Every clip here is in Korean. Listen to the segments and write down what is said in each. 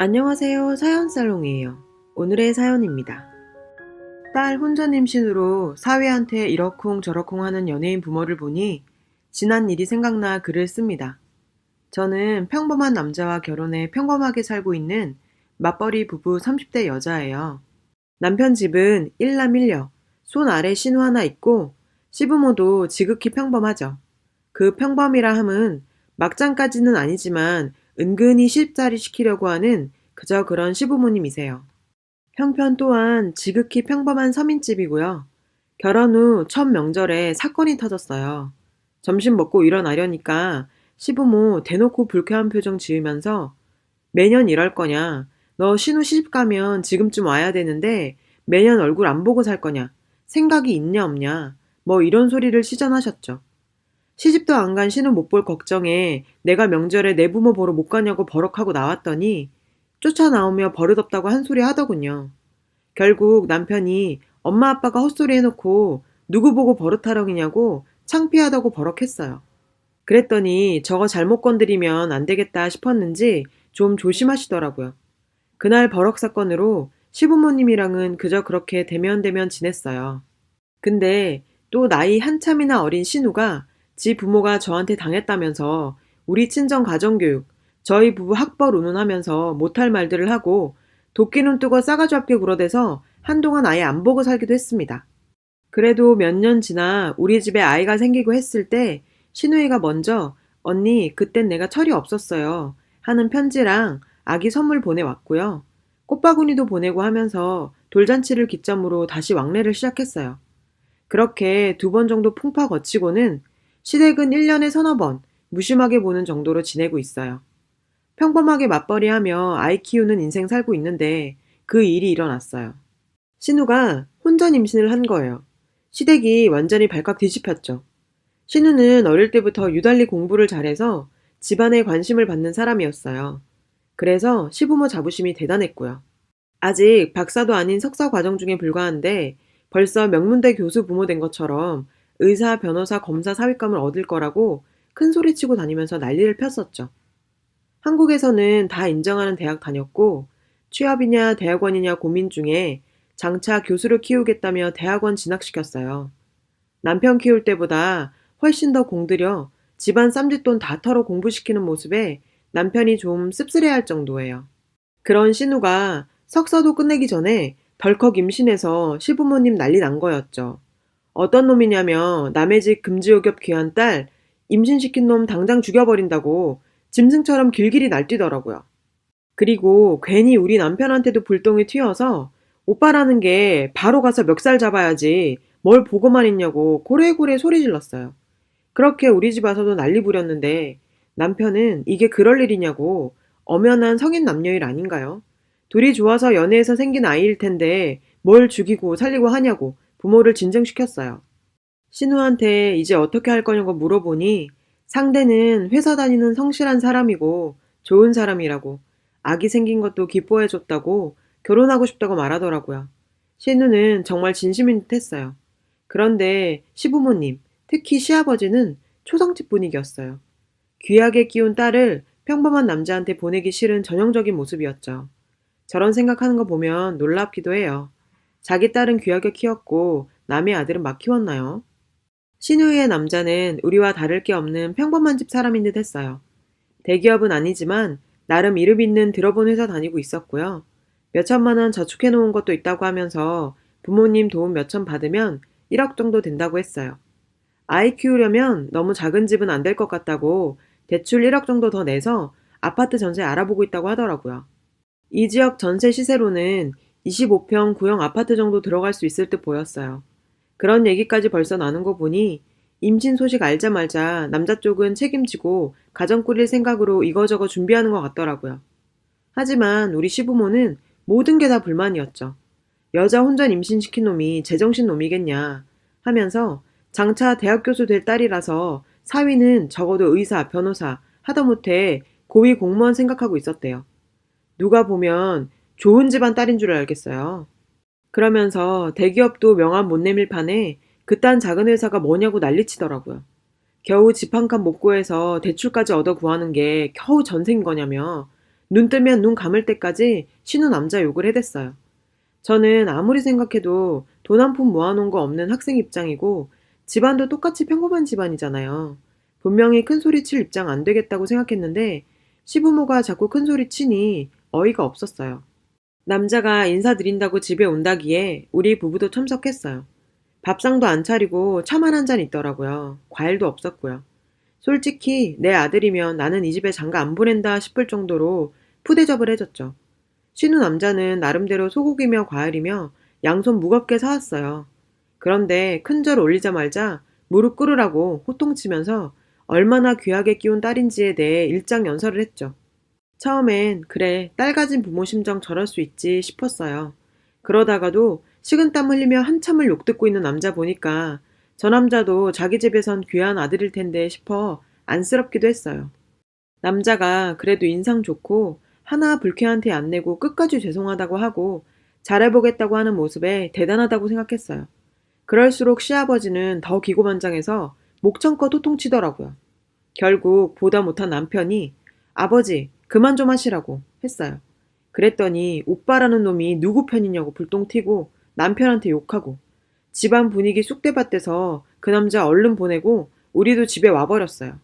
안녕하세요. 사연살롱이에요. 오늘의 사연입니다. 딸 혼전 임신으로 사위한테 이러쿵저러쿵 하는 연예인 부모를 보니 지난 일이 생각나 글을 씁니다. 저는 평범한 남자와 결혼해 평범하게 살고 있는 맞벌이 부부 30대 여자예요. 남편 집은 일남 일녀, 손 아래 신우 하나 있고 시부모도 지극히 평범하죠. 그 평범이라 함은 막장까지는 아니지만 은근히 쉽자리 시키려고 하는 그저 그런 시부모님이세요. 형편 또한 지극히 평범한 서민집이고요. 결혼 후 첫 명절에 사건이 터졌어요. 점심 먹고 일어나려니까 시부모 대놓고 불쾌한 표정 지으면서 매년 이럴 거냐? 너 신우 시집 가면 지금쯤 와야 되는데 매년 얼굴 안 보고 살 거냐? 생각이 있냐 없냐? 뭐 이런 소리를 시전하셨죠. 시집도 안 간 신우 못 볼 걱정에 내가 명절에 내 부모 보러 못 가냐고 버럭하고 나왔더니 쫓아나오며 버릇없다고 한 소리 하더군요. 결국 남편이 엄마 아빠가 헛소리 해놓고 누구 보고 버릇하려느냐고 창피하다고 버럭했어요. 그랬더니 저거 잘못 건드리면 안 되겠다 싶었는지 좀 조심하시더라고요. 그날 버럭 사건으로 시부모님이랑은 그저 그렇게 대면대면 지냈어요. 근데 또 나이 한참이나 어린 신우가 지 부모가 저한테 당했다면서 우리 친정 가정교육, 저희 부부 학벌 운운하면서 못할 말들을 하고 도끼눈 뜨고 싸가지 없게 굴어대서 한동안 아예 안 보고 살기도 했습니다. 그래도 몇 년 지나 우리 집에 아이가 생기고 했을 때 신우이가 먼저 언니 그땐 내가 철이 없었어요 하는 편지랑 아기 선물 보내왔고요. 꽃바구니도 보내고 하면서 돌잔치를 기점으로 다시 왕래를 시작했어요. 그렇게 2번 정도 풍파 거치고는 시댁은 1년에 서너 번 무심하게 보는 정도로 지내고 있어요. 평범하게 맞벌이하며 아이 키우는 인생 살고 있는데 그 일이 일어났어요. 신우가 혼전 임신을 한 거예요. 시댁이 완전히 발칵 뒤집혔죠. 신우는 어릴 때부터 유달리 공부를 잘해서 집안에 관심을 받는 사람이었어요. 그래서 시부모 자부심이 대단했고요. 아직 박사도 아닌 석사 과정 중에 불과한데 벌써 명문대 교수 부모 된 것처럼 의사, 변호사, 검사 사위감을 얻을 거라고 큰 소리치고 다니면서 난리를 폈었죠. 한국에서는 다 인정하는 대학 다녔고 취업이냐 대학원이냐 고민 중에 장차 교수를 키우겠다며 대학원 진학시켰어요. 남편 키울 때보다 훨씬 더 공들여 집안 쌈짓돈 다 털어 공부시키는 모습에 남편이 좀 씁쓸해할 정도예요. 그런 신우가 석사도 끝내기 전에 덜컥 임신해서 시부모님 난리 난 거였죠. 어떤 놈이냐며 남의 집 금지옥엽 귀한 딸 임신시킨 놈 당장 죽여버린다고 짐승처럼 길길이 날뛰더라고요. 그리고 괜히 우리 남편한테도 불똥이 튀어서 오빠라는 게 바로 가서 멱살 잡아야지 뭘 보고만 있냐고 고래고래 소리 질렀어요. 그렇게 우리 집 와서도 난리 부렸는데 남편은 이게 그럴 일이냐고 엄연한 성인 남녀일 아닌가요? 둘이 좋아서 연애해서 생긴 아이일 텐데 뭘 죽이고 살리고 하냐고 부모를 진정시켰어요. 신우한테 이제 어떻게 할 거냐고 물어보니 상대는 회사 다니는 성실한 사람이고 좋은 사람이라고 아기 생긴 것도 기뻐해줬다고 결혼하고 싶다고 말하더라고요. 신우는 정말 진심인 듯 했어요. 그런데 시부모님, 특히 시아버지는 초상집 분위기였어요. 귀하게 키운 딸을 평범한 남자한테 보내기 싫은 전형적인 모습이었죠. 저런 생각하는 거 보면 놀랍기도 해요. 자기 딸은 귀하게 키웠고 남의 아들은 막 키웠나요? 신우이의 남자는 우리와 다를 게 없는 평범한 집 사람인 듯 했어요. 대기업은 아니지만 나름 이름 있는 들어본 회사 다니고 있었고요. 몇천만 원 저축해 놓은 것도 있다고 하면서 부모님 도움 몇천 받으면 1억 정도 된다고 했어요. 아이 키우려면 너무 작은 집은 안 될 것 같다고 대출 1억 정도 더 내서 아파트 전세 알아보고 있다고 하더라고요. 이 지역 전세 시세로는 25평 구형 아파트 정도 들어갈 수 있을 듯 보였어요. 그런 얘기까지 벌써 나눈 거 보니 임신 소식 알자마자 남자 쪽은 책임지고 가정 꾸릴 생각으로 이거저거 준비하는 것 같더라고요. 하지만 우리 시부모는 모든 게 다 불만이었죠. 여자 혼전 임신시킨 놈이 제정신 놈이겠냐 하면서 장차 대학 교수 될 딸이라서 사위는 적어도 의사, 변호사, 하다못해 고위 공무원 생각하고 있었대요. 누가 보면 좋은 집안 딸인 줄 알겠어요. 그러면서 대기업도 명함 못 내밀 판에 그딴 작은 회사가 뭐냐고 난리치더라고요. 겨우 집 한 칸 못 구해서 대출까지 얻어 구하는 게 겨우 전세인 거냐며 눈 뜨면 눈 감을 때까지 신우 남자 욕을 해댔어요. 저는 아무리 생각해도 돈 한 푼 모아놓은 거 없는 학생 입장이고 집안도 똑같이 평범한 집안이잖아요. 분명히 큰 소리 칠 입장 안 되겠다고 생각했는데 시부모가 자꾸 큰 소리 치니 어이가 없었어요. 남자가 인사드린다고 집에 온다기에 우리 부부도 참석했어요. 밥상도 안 차리고 차만 한 잔 있더라고요. 과일도 없었고요. 솔직히 내 아들이면 나는 이 집에 장가 안 보낸다 싶을 정도로 푸대접을 해줬죠. 신우 남자는 나름대로 소고기며 과일이며 양손 무겁게 사왔어요. 그런데 큰절 올리자마자 무릎 꿇으라고 호통치면서 얼마나 귀하게 키운 딸인지에 대해 일장연설을 했죠. 처음엔 그래, 딸 가진 부모 심정 저럴 수 있지 싶었어요. 그러다가도 식은땀 흘리며 한참을 욕듣고 있는 남자 보니까 저 남자도 자기 집에선 귀한 아들일 텐데 싶어 안쓰럽기도 했어요. 남자가 그래도 인상 좋고 하나 불쾌한 티 안 내고 끝까지 죄송하다고 하고 잘해보겠다고 하는 모습에 대단하다고 생각했어요. 그럴수록 시아버지는 더 기고만장해서 목청껏 호통치더라고요. 결국 보다 못한 남편이 아버지 그만 좀 하시라고 했어요. 그랬더니 오빠라는 놈이 누구 편이냐고 불똥 튀고 남편한테 욕하고 집안 분위기 쑥대밭돼서 그 남자 얼른 보내고 우리도 집에 와버렸어요.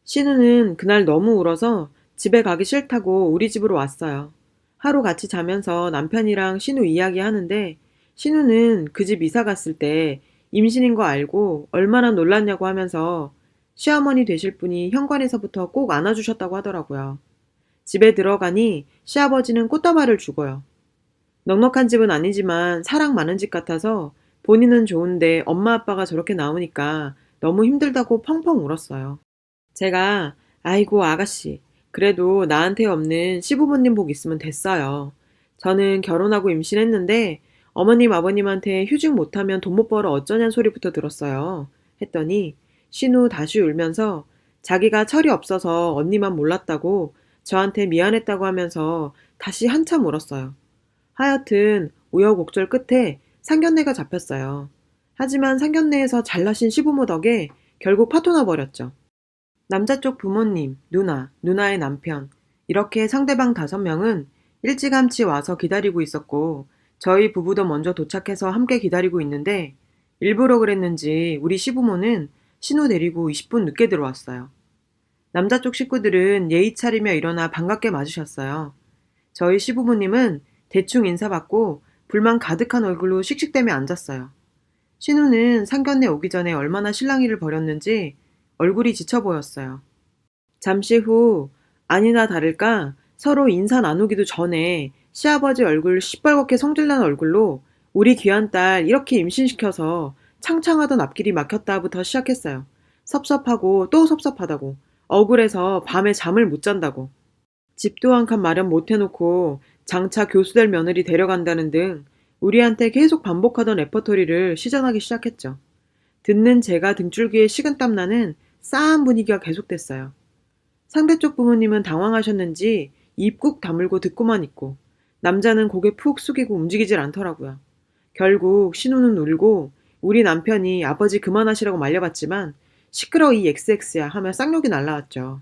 신우는 그날 너무 울어서 집에 가기 싫다고 우리 집으로 왔어요. 하루 같이 자면서 남편이랑 신우 이야기하는데 신우는 그 집 이사 갔을 때 임신인 거 알고 얼마나 놀랐냐고 하면서 시어머니 되실 분이 현관에서부터 꼭 안아주셨다고 하더라고요. 집에 들어가니 시아버지는 꽃다발을 주고요. 넉넉한 집은 아니지만 사랑 많은 집 같아서 본인은 좋은데 엄마 아빠가 저렇게 나오니까 너무 힘들다고 펑펑 울었어요. 제가 아이고 아가씨 그래도 나한테 없는 시부모님 복 있으면 됐어요. 저는 결혼하고 임신했는데 어머님 아버님한테 휴직 못하면 돈 못 벌어 어쩌냐는 소리부터 들었어요. 했더니 신우 다시 울면서 자기가 철이 없어서 언니만 몰랐다고 저한테 미안했다고 하면서 다시 한참 울었어요. 하여튼 우여곡절 끝에 상견례가 잡혔어요. 하지만 상견례에서 잘나신 시부모 덕에 결국 파토나 버렸죠. 남자 쪽 부모님, 누나, 누나의 남편 이렇게 상대방 5명은 일찌감치 와서 기다리고 있었고 저희 부부도 먼저 도착해서 함께 기다리고 있는데 일부러 그랬는지 우리 시부모는 신우 데리고 20분 늦게 들어왔어요. 남자 쪽 식구들은 예의 차리며 일어나 반갑게 맞으셨어요. 저희 시부모님은 대충 인사받고 불만 가득한 얼굴로 씩씩대며 앉았어요. 신우는 상견례 오기 전에 얼마나 실랑이를 벌였는지 얼굴이 지쳐 보였어요. 잠시 후 아니나 다를까 서로 인사 나누기도 전에 시아버지 얼굴 시뻘겋게 성질난 얼굴로 우리 귀한 딸 이렇게 임신시켜서 창창하던 앞길이 막혔다부터 시작했어요. 섭섭하고 또 섭섭하다고. 억울해서 밤에 잠을 못 잔다고. 집도 한 칸 마련 못 해놓고 장차 교수될 며느리 데려간다는 등 우리한테 계속 반복하던 레퍼토리를 시전하기 시작했죠. 듣는 제가 등줄기에 식은땀 나는 싸한 분위기가 계속됐어요. 상대쪽 부모님은 당황하셨는지 입 꾹 다물고 듣고만 있고 남자는 고개 푹 숙이고 움직이질 않더라고요. 결국 신우는 울고 우리 남편이 아버지 그만하시라고 말려봤지만 시끄러 이 XX야 하며 쌍욕이 날라왔죠.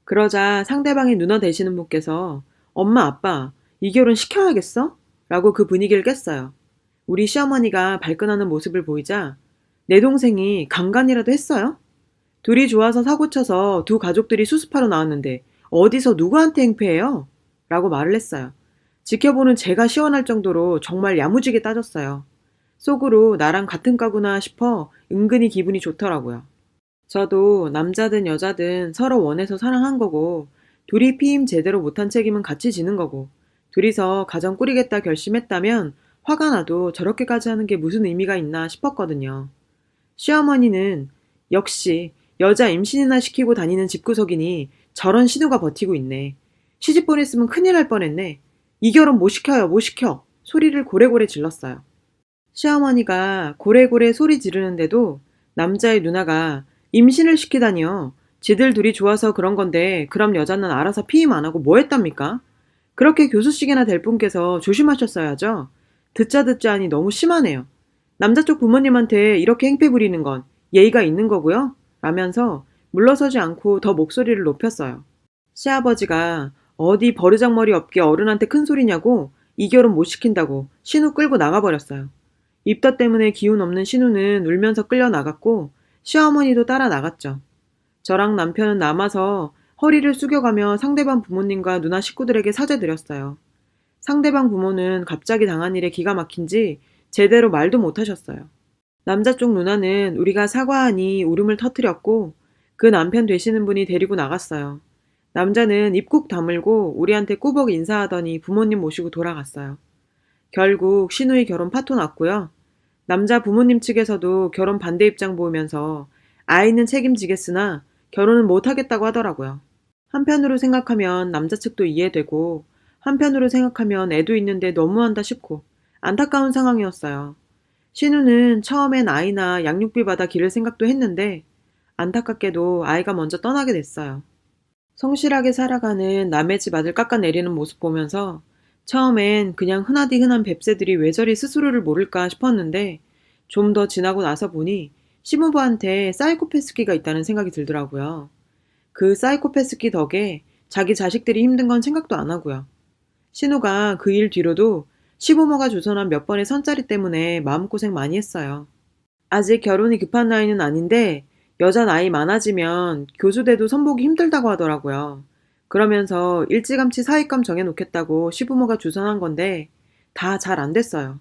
그러자 상대방의 누나 되시는 분께서 엄마 아빠 이 결혼 시켜야겠어? 라고 그 분위기를 깼어요. 우리 시어머니가 발끈하는 모습을 보이자 내 동생이 강간이라도 했어요? 둘이 좋아서 사고쳐서 두 가족들이 수습하러 나왔는데 어디서 누구한테 행패해요? 라고 말을 했어요. 지켜보는 제가 시원할 정도로 정말 야무지게 따졌어요. 속으로 나랑 같은 과구나 싶어 은근히 기분이 좋더라고요. 저도 남자든 여자든 서로 원해서 사랑한 거고 둘이 피임 제대로 못한 책임은 같이 지는 거고 둘이서 가정 꾸리겠다 결심했다면 화가 나도 저렇게까지 하는 게 무슨 의미가 있나 싶었거든요. 시어머니는 역시 여자 임신이나 시키고 다니는 집구석이니 저런 신우가 버티고 있네. 시집 보냈으면 큰일 날 뻔했네. 이 결혼 못 시켜요 못 시켜 소리를 고래고래 질렀어요. 시어머니가 고래고래 소리 지르는데도 남자의 누나가 임신을 시키다니요. 지들 둘이 좋아서 그런 건데 그럼 여자는 알아서 피임 안 하고 뭐 했답니까? 그렇게 교수식이나 될 분께서 조심하셨어야죠. 듣자 하니 너무 심하네요. 남자 쪽 부모님한테 이렇게 행패 부리는 건 예의가 있는 거고요. 라면서 물러서지 않고 더 목소리를 높였어요. 시아버지가 어디 버르장머리 없게 어른한테 큰 소리냐고 이 결혼 못 시킨다고 신우 끌고 나가버렸어요. 입덧 때문에 기운 없는 신우는 울면서 끌려 나갔고 시어머니도 따라 나갔죠. 저랑 남편은 남아서 허리를 숙여가며 상대방 부모님과 누나 식구들에게 사죄드렸어요. 상대방 부모는 갑자기 당한 일에 기가 막힌지 제대로 말도 못하셨어요. 남자 쪽 누나는 우리가 사과하니 울음을 터뜨렸고 그 남편 되시는 분이 데리고 나갔어요. 남자는 입 꾹 다물고 우리한테 꾸벅 인사하더니 부모님 모시고 돌아갔어요. 결국 신우의 결혼 파토 났고요. 남자 부모님 측에서도 결혼 반대 입장 보이면서 아이는 책임지겠으나 결혼은 못하겠다고 하더라고요. 한편으로 생각하면 남자 측도 이해되고 한편으로 생각하면 애도 있는데 너무한다 싶고 안타까운 상황이었어요. 신우는 처음엔 아이나 양육비 받아 기를 생각도 했는데 안타깝게도 아이가 먼저 떠나게 됐어요. 성실하게 살아가는 남의 집 아들 깎아내리는 모습 보면서 처음엔 그냥 흔하디 흔한 뱁새들이 왜 저리 스스로를 모를까 싶었는데 좀 더 지나고 나서 보니 시부모한테 사이코패스기가 있다는 생각이 들더라고요. 그 사이코패스기 덕에 자기 자식들이 힘든 건 생각도 안 하고요. 신우가 그 일 뒤로도 시부모가 조선한 몇 번의 선짜리 때문에 마음고생 많이 했어요. 아직 결혼이 급한 나이는 아닌데 여자 나이 많아지면 교수돼도 선보기 힘들다고 하더라고요. 그러면서 일찌감치 사윗감 정해놓겠다고 시부모가 주선한 건데 다 잘 안 됐어요.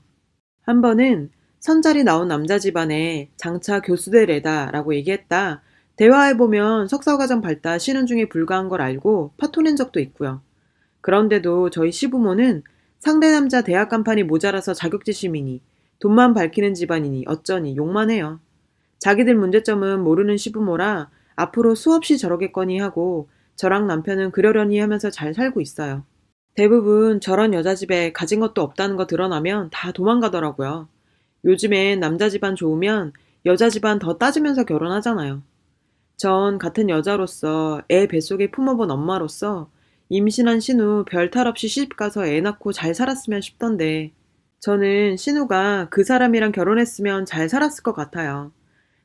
한 번은 선자리 나온 남자 집안에 장차 교수되래다 라고 얘기했다. 대화해보면 석사과정 발달 신혼 중에 불과한 걸 알고 파토낸 적도 있고요. 그런데도 저희 시부모는 상대 남자 대학 간판이 모자라서 자격지심이니 돈만 밝히는 집안이니 어쩌니 욕만 해요. 자기들 문제점은 모르는 시부모라 앞으로 수없이 저러겠거니 하고 저랑 남편은 그러려니 하면서 잘 살고 있어요. 대부분 저런 여자 집에 가진 것도 없다는 거 드러나면 다 도망가더라고요. 요즘엔 남자 집안 좋으면 여자 집안 더 따지면서 결혼하잖아요. 전 같은 여자로서 애 뱃속에 품어본 엄마로서 임신한 신우 별 탈 없이 시집가서 애 낳고 잘 살았으면 싶던데 저는 신우가 그 사람이랑 결혼했으면 잘 살았을 것 같아요.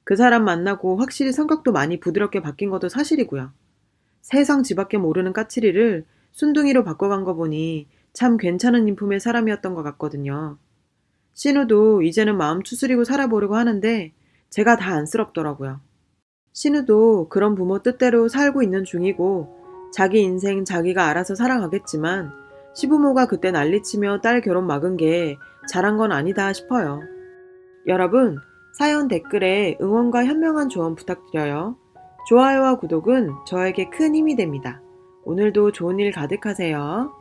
그 사람 만나고 확실히 성격도 많이 부드럽게 바뀐 것도 사실이고요. 세상 지밖에 모르는 까칠이를 순둥이로 바꿔간 거 보니 참 괜찮은 인품의 사람이었던 것 같거든요. 신우도 이제는 마음 추스리고 살아보려고 하는데 제가 다 안쓰럽더라고요. 신우도 그런 부모 뜻대로 살고 있는 중이고 자기 인생 자기가 알아서 살아가겠지만 시부모가 그때 난리치며 딸 결혼 막은 게 잘한 건 아니다 싶어요. 여러분, 사연 댓글에 응원과 현명한 조언 부탁드려요. 좋아요와 구독은 저에게 큰 힘이 됩니다. 오늘도 좋은 일 가득하세요.